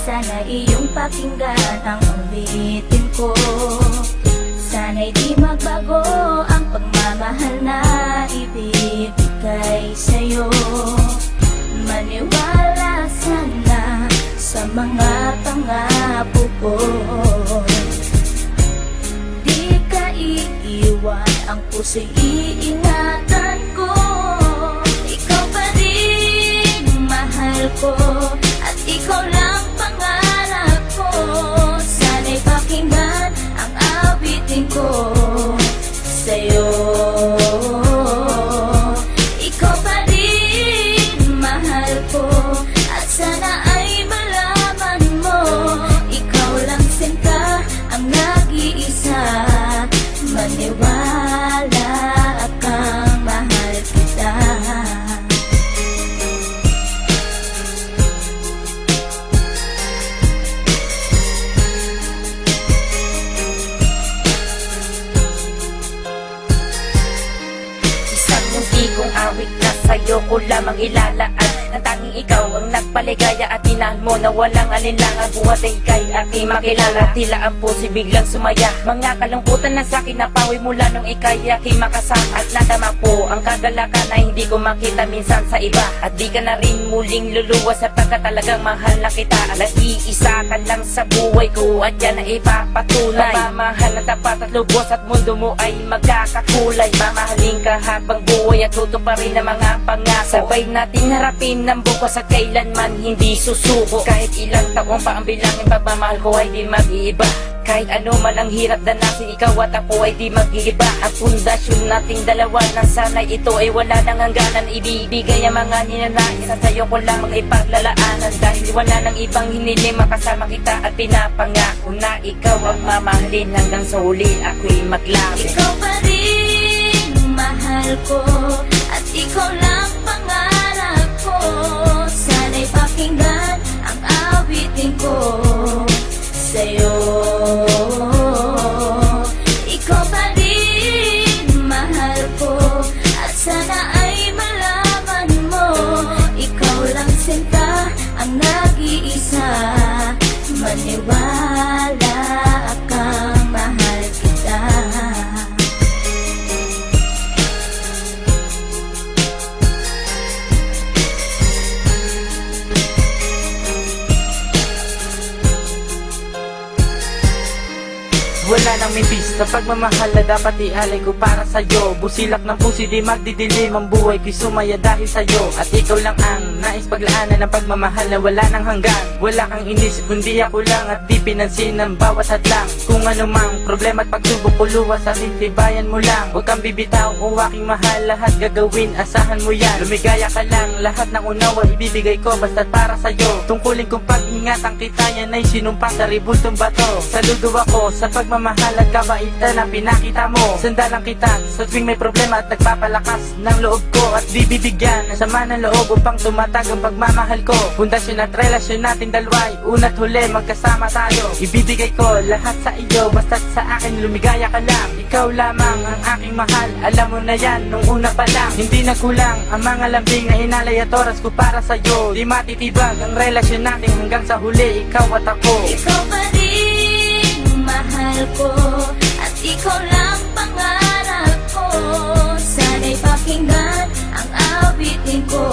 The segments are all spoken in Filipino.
Sana iyong pakinggan ang ulitin ko. Sana'y di magbago ang pagmamahal na ibibigay sa'yo. Maniwala sana sa mga pangako ko. Di ka iiwan, ang puso'y iingatan ko. Ikaw pa rin mahal ko, at ikaw lang pangarap ko. Sana'y pakinggan ang awitin ko sa'yo. Ikaw pa rin mahal ko, at sana ay malaman mo, ikaw lang sinta ang nag-iisa. Maniwala kang mahal kita. Isang munti kong awit na sa'yo ko lamang ilalaan. Nang tanging ikaw ang nagpaligaya at tinahan mo na walang alinlangan. Buhat ay ika'y aking makilala, tila ang puso biglang sumaya. Mga kalungkutan na sa'kin napawi mula nung ika'y aking makasama. At nadama po ang kagalakan na hindi ko makita minsan sa iba. At di ka na rin muling luluwas sapagkat talagang mahal na kita. Nag-iisa ka lang sa buhay ko at yan na ipapatunay. Mamahal na tapat at lubos at mundo mo ay magkakakulay. Mamahalin ka habang buhay at tutuparin ang mga pangako. Sabay natin harapin ng bukas at kailanman hindi susuko. Kahit ilang taong pa ang bilangin, pagmamahal ko ay di mag-iiba. Kahit ano man ang hirap danasin, ikaw at ako ay di mag-iiba. Ang pundasyon nating dalawa na sana'y ito ay wala nang hangganan. Ibibigay ang mga ninanais at sa'yo ko lamang ipaglalaanan. Dahil wala nang ibang hiniling, makasama kita at pinapangako na ikaw ang mamahalin hanggang sa huli ako'y maglapit. Ikaw pa rin mahal ko, at ikaw lang pangarap ko. Sana'y pakinggan ang awitin ko sa'yo. Ikaw pa rin mahal ko, at sana ay malaman mo, ikaw lang sinta ang nag-iisa. Maniwala kang mahal kita. Wala nang mibis sa pagmamahal na dapat ialay ko para sa'yo. Busilak ng puso di magdidilim ang buhay ko'y sumaya dahil sa'yo. At ikaw lang ang nais paglaanan ng pagmamahal na wala nang hanggan. Wala kang inisip kundi ako lang, at di pinansin ng bawat hadlang. Kung ano mang problema at pagsubok ko luwas at tibayan mo lang. Huwag kang bibitaw o aking mahal, lahat gagawin asahan mo yan. Lumigaya ka lang, lahat ng unawa ibibigay ko basta't para sa'yo. Tungkulin kong pag-ingatan kita, yan ay sinumpa sa ribultong bato. Saludo ako sa pagmamahal at kabaitan na pinakita mo. Sandalang kita sa tuwing may problema at nagpapalakas ng loob ko. At di bibigyan ng sama ng loob upang tumatag ang pagmamahal ko. Pundasyon at relasyon natin dalawa'y una't huli magkasama tayo. Ibibigay ko lahat sa iyo basta't sa akin lumigaya ka lang. Ikaw lamang ang aking mahal, alam mo na yan nung una pa lang. Hindi nagkulang ang mga lambing na inalay at oras ko para sa'yo. Di matitibag ang relasyon natin hanggang sa huli, ikaw at ako. Ikaw pa rin mahal ko, at ikaw lang pangarap ko. Sana'y pakinggan ang awitin ko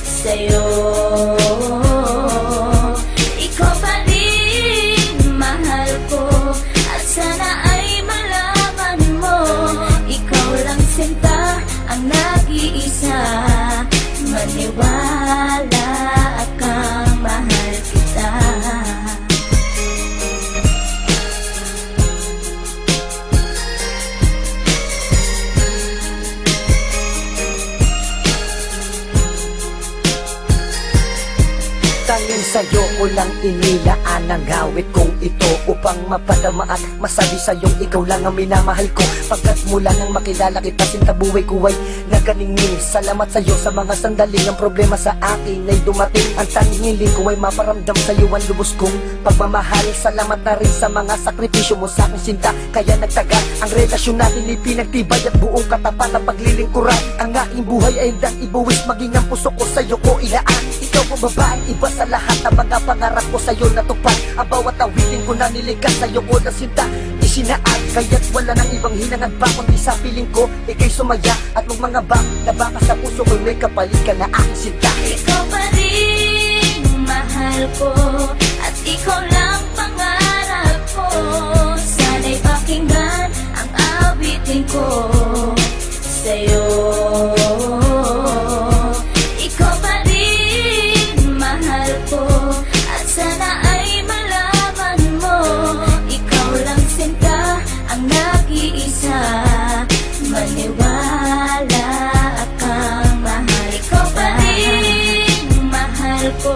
sa'yo. Ikaw pa rin mahal ko, at sana ay malaman mo, ikaw lang sinta ang nag-iisa. Maniwala kang mahal kita. Tanging sa'yo ko lang inilaan ang awit kong ito, upang mapadama at masabi sa'yong ikaw lang ang minamahal ko. Pagkat mula nang makilala kita, sinta buhay ko ay naganingning. Salamat sa'yo sa mga sandaling ang problema sa akin ay dumating. Ang tanging hiling ko ay maparamdam sa'yo ang lubos kong pagmamahal. Salamat na rin sa mga sakripisyo mo sa aking sinta, kaya nagtagal ang relasyon natin, ipinagtibay at buong katapat ang paglilingkuran. Ang aking buhay ay hindang ibuwis, maging ang puso ko sa'yo ko ilaan. Ikaw mo babaeng iba sa lahat ng mga pangarap ko sa'yo natupad. Ang bawat awitin ko na nilikas sa'yo ko na sinta isinaad. Kaya't wala nang ibang hinangad pa kundi sa piling ko ika'y sumaya at magmangaba na baka sa puso ko'y may kapalit ka na aking sinta. Ikaw pa rin mahal ko at ikaw lang pangarap ko. Sana'y pakinggan ang awitin ko sa'yo. Ikaw pa rin mahal ko at sana ay malaman mo, ikaw lang sinta ang nag-iisa. Maniwala kang mahal. Ikaw pa rin mahal ko